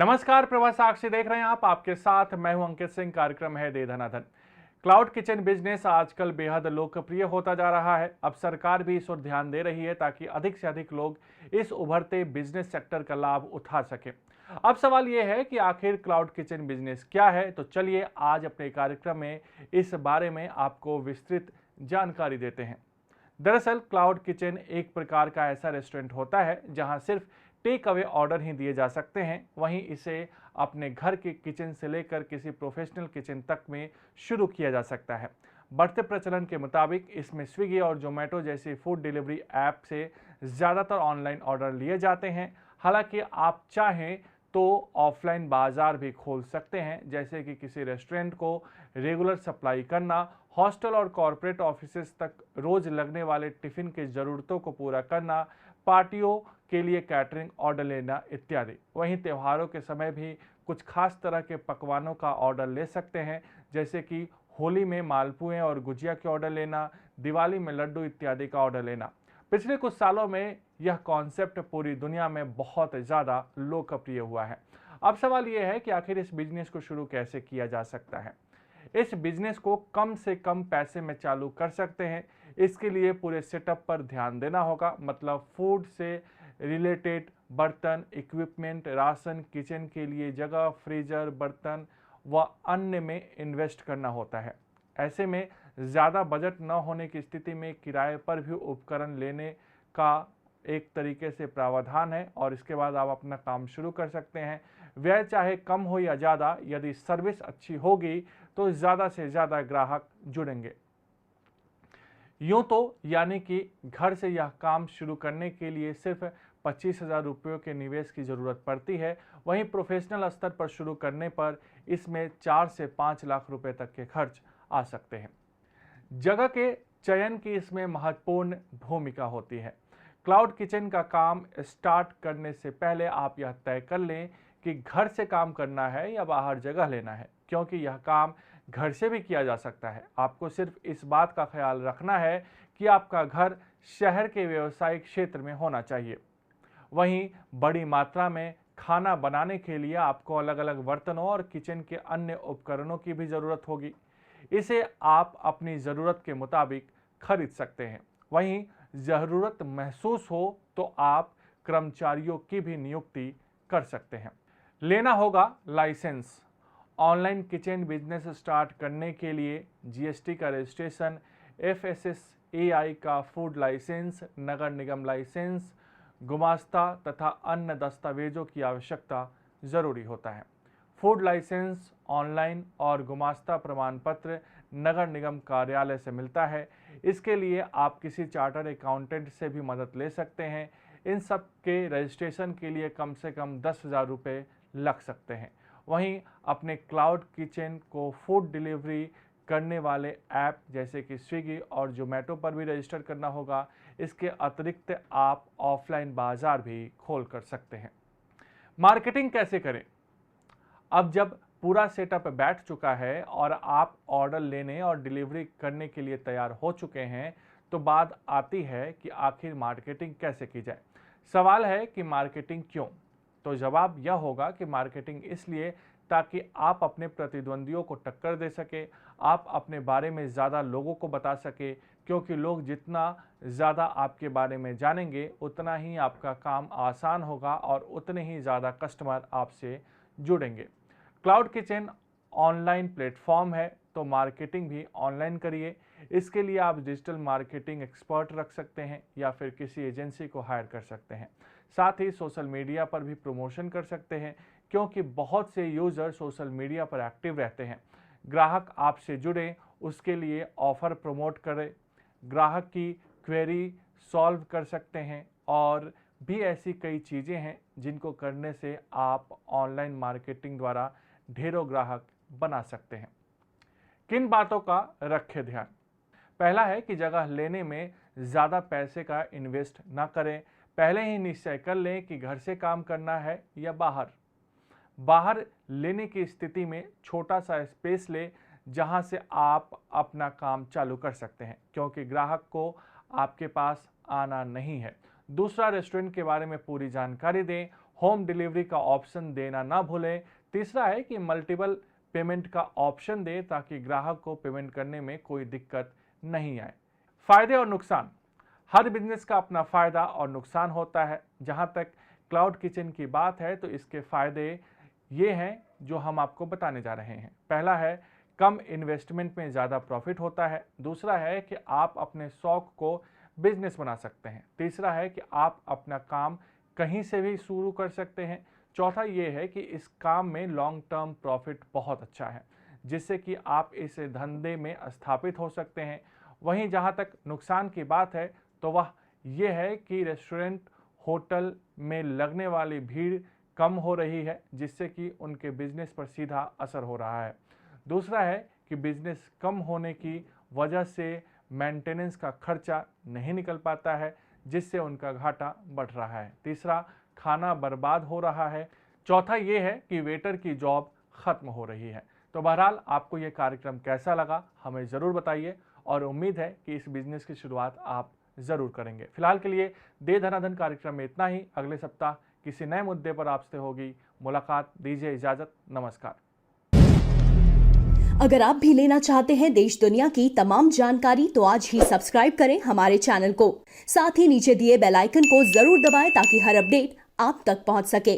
नमस्कार, प्रवास साक्षी देख रहे हैं आप। आपके साथ मैं हूं अंकित सिंह। कार्यक्रम है दे धनाधन। क्लाउड किचन बिजनेस आजकल बेहद लोकप्रिय होता जा रहा है। अब सरकार भी इस ओर ध्यान दे रही है ताकि अधिक से अधिक लोग इस उभरते बिजनेस सेक्टर का लाभ उठा सके। अब सवाल यह है कि आखिर क्लाउड किचन बिजनेस क्या है। तो चलिए आज अपने कार्यक्रम में इस बारे में आपको विस्तृत जानकारी देते हैं। दरअसल क्लाउड किचन एक प्रकार का ऐसा रेस्टोरेंट होता है जहां सिर्फ टेक अवे ऑर्डर ही दिए जा सकते हैं। वहीं इसे अपने घर के किचन से लेकर किसी प्रोफेशनल किचन तक में शुरू किया जा सकता है। बढ़ते प्रचलन के मुताबिक इसमें स्विगी और जोमेटो जैसी फूड डिलीवरी ऐप से ज़्यादातर ऑनलाइन ऑर्डर लिए जाते हैं। हालांकि आप चाहें तो ऑफलाइन बाजार भी खोल सकते हैं, जैसे कि किसी रेस्टोरेंट को रेगुलर सप्लाई करना, हॉस्टल और कॉरपोरेट ऑफिसेज तक रोज लगने वाले टिफिन की ज़रूरतों को पूरा करना, पार्टियों के लिए कैटरिंग ऑर्डर लेना इत्यादि। वहीं त्योहारों के समय भी कुछ खास तरह के पकवानों का ऑर्डर ले सकते हैं, जैसे कि होली में मालपुए और गुजिया के ऑर्डर लेना, दिवाली में लड्डू इत्यादि का ऑर्डर लेना। पिछले कुछ सालों में यह कॉन्सेप्ट पूरी दुनिया में बहुत ज़्यादा लोकप्रिय हुआ है। अब सवाल यह है कि आखिर इस बिजनेस को शुरू कैसे किया जा सकता है। इस बिजनेस को कम से कम पैसे में चालू कर सकते हैं। इसके लिए पूरे सेटअप पर ध्यान देना होगा, मतलब फूड से रिलेटेड बर्तन, इक्विपमेंट, राशन, किचन के लिए जगह, फ्रीजर, बर्तन व अन्य में इन्वेस्ट करना होता है। ऐसे में ज़्यादा बजट न होने की स्थिति में किराए पर भी उपकरण लेने का एक तरीके से प्रावधान है और इसके बाद आप अपना काम शुरू कर सकते हैं। व्यय चाहे कम हो या ज़्यादा, यदि सर्विस अच्छी होगी तो ज़्यादा से ज़्यादा ग्राहक जुड़ेंगे। यूँ तो यानी कि घर से यह काम शुरू करने के लिए सिर्फ 25,000 रुपयों के निवेश की ज़रूरत पड़ती है। वहीं प्रोफेशनल स्तर पर शुरू करने पर इसमें 4 से 5 लाख रुपए तक के खर्च आ सकते हैं। जगह के चयन की इसमें महत्वपूर्ण भूमिका होती है। क्लाउड किचन का काम स्टार्ट करने से पहले आप यह तय कर लें कि घर से काम करना है या बाहर जगह लेना है, क्योंकि यह काम घर से भी किया जा सकता है। आपको सिर्फ इस बात का ख्याल रखना है कि आपका घर शहर के व्यावसायिक क्षेत्र में होना चाहिए। वहीं बड़ी मात्रा में खाना बनाने के लिए आपको अलग अलग बर्तनों और किचन के अन्य उपकरणों की भी ज़रूरत होगी। इसे आप अपनी ज़रूरत के मुताबिक खरीद सकते हैं। वहीं ज़रूरत महसूस हो तो आप कर्मचारियों की भी नियुक्ति कर सकते हैं। लेना होगा licence. Online kitchen business start करने के लिए जीएसटी का रजिस्ट्रेशन, एफएसएसएआई का फूड लाइसेंस, नगर निगम लाइसेंस, गुमास्ता तथा अन्य दस्तावेजों की आवश्यकता जरूरी होता है। फूड लाइसेंस ऑनलाइन और गुमास्ता प्रमाण पत्र नगर निगम कार्यालय से मिलता है। इसके लिए आप किसी चार्टर अकाउंटेंट से भी मदद ले सकते हैं। इन सब के रजिस्ट्रेशन के लिए कम से कम 10,000 रुपये लग सकते हैं। वहीं अपने क्लाउड किचन को फूड डिलीवरी करने वाले ऐप जैसे कि स्विगी और जोमेटो पर भी रजिस्टर करना होगा। इसके अतिरिक्त आप ऑफलाइन बाजार भी खोल कर सकते हैं। मार्केटिंग कैसे करें? अब जब पूरा सेटअप बैठ चुका है और आप ऑर्डर लेने और डिलीवरी करने के लिए तैयार हो चुके हैं, तो बात आती है कि आखिर मार्केटिंग कैसे की जाए। सवाल है कि मार्केटिंग क्यों? तो जवाब यह होगा कि मार्केटिंग इसलिए ताकि आप अपने प्रतिद्वंदियों को टक्कर दे सके, आप अपने बारे में ज़्यादा लोगों को बता सके, क्योंकि लोग जितना ज़्यादा आपके बारे में जानेंगे उतना ही आपका काम आसान होगा और उतने ही ज़्यादा कस्टमर आपसे जुड़ेंगे। क्लाउड किचन ऑनलाइन प्लेटफॉर्म है, तो मार्केटिंग भी ऑनलाइन करिए। इसके लिए आप डिजिटल मार्केटिंग एक्सपर्ट रख सकते हैं या फिर किसी एजेंसी को हायर कर सकते हैं। साथ ही सोशल मीडिया पर भी प्रमोशन कर सकते हैं, क्योंकि बहुत से यूज़र सोशल मीडिया पर एक्टिव रहते हैं। ग्राहक आपसे जुड़े उसके लिए ऑफ़र प्रमोट करें, ग्राहक की क्वेरी सॉल्व कर सकते हैं और भी ऐसी कई चीज़ें हैं जिनको करने से आप ऑनलाइन मार्केटिंग द्वारा ढेरों ग्राहक बना सकते हैं। किन बातों का रखें ध्यान? पहला है कि जगह लेने में ज़्यादा पैसे का इन्वेस्ट ना करें। पहले ही निश्चय कर लें कि घर से काम करना है या बाहर लेने की स्थिति में छोटा सा स्पेस ले जहां से आप अपना काम चालू कर सकते हैं, क्योंकि ग्राहक को आपके पास आना नहीं है। दूसरा, रेस्टोरेंट के बारे में पूरी जानकारी दें। होम डिलीवरी का ऑप्शन देना ना भूलें। तीसरा है कि मल्टीपल पेमेंट का ऑप्शन दें ताकि ग्राहक को पेमेंट करने में कोई दिक्कत नहीं आए। फायदे और नुकसान। हर बिजनेस का अपना फायदा और नुकसान होता है। जहां तक क्लाउड किचन की बात है तो इसके फायदे ये हैं जो हम आपको बताने जा रहे हैं। पहला है कम इन्वेस्टमेंट में ज़्यादा प्रॉफिट होता है। दूसरा है कि आप अपने शौक को बिजनेस बना सकते हैं। तीसरा है कि आप अपना काम कहीं से भी शुरू कर सकते हैं। चौथा ये है कि इस काम में लॉन्ग टर्म प्रॉफिट बहुत अच्छा है, जिससे कि आप इस धंधे में स्थापित हो सकते हैं। वहीं जहां तक नुकसान की बात है तो वह ये है कि रेस्टोरेंट होटल में लगने वाली भीड़ कम हो रही है, जिससे कि उनके बिजनेस पर सीधा असर हो रहा है। दूसरा है कि बिजनेस कम होने की वजह से मेंटेनेंस का खर्चा नहीं निकल पाता है, जिससे उनका घाटा बढ़ रहा है। तीसरा, खाना बर्बाद हो रहा है। चौथा ये है कि वेटर की जॉब खत्म हो रही है। तो बहरहाल आपको ये कार्यक्रम कैसा लगा हमें ज़रूर बताइए और उम्मीद है कि इस बिजनेस की शुरुआत आप ज़रूर करेंगे। फिलहाल के लिए दे धनाधन कार्यक्रम में इतना ही। अगले सप्ताह किसी नए मुद्दे पर आपसे होगी मुलाकात। दीजिए इजाज़त। नमस्कार। अगर आप भी लेना चाहते हैं देश दुनिया की तमाम जानकारी तो आज ही सब्सक्राइब करें हमारे चैनल को। साथ ही नीचे दिए बेल आइकन को जरूर दबाएं ताकि हर अपडेट आप तक पहुंच सके।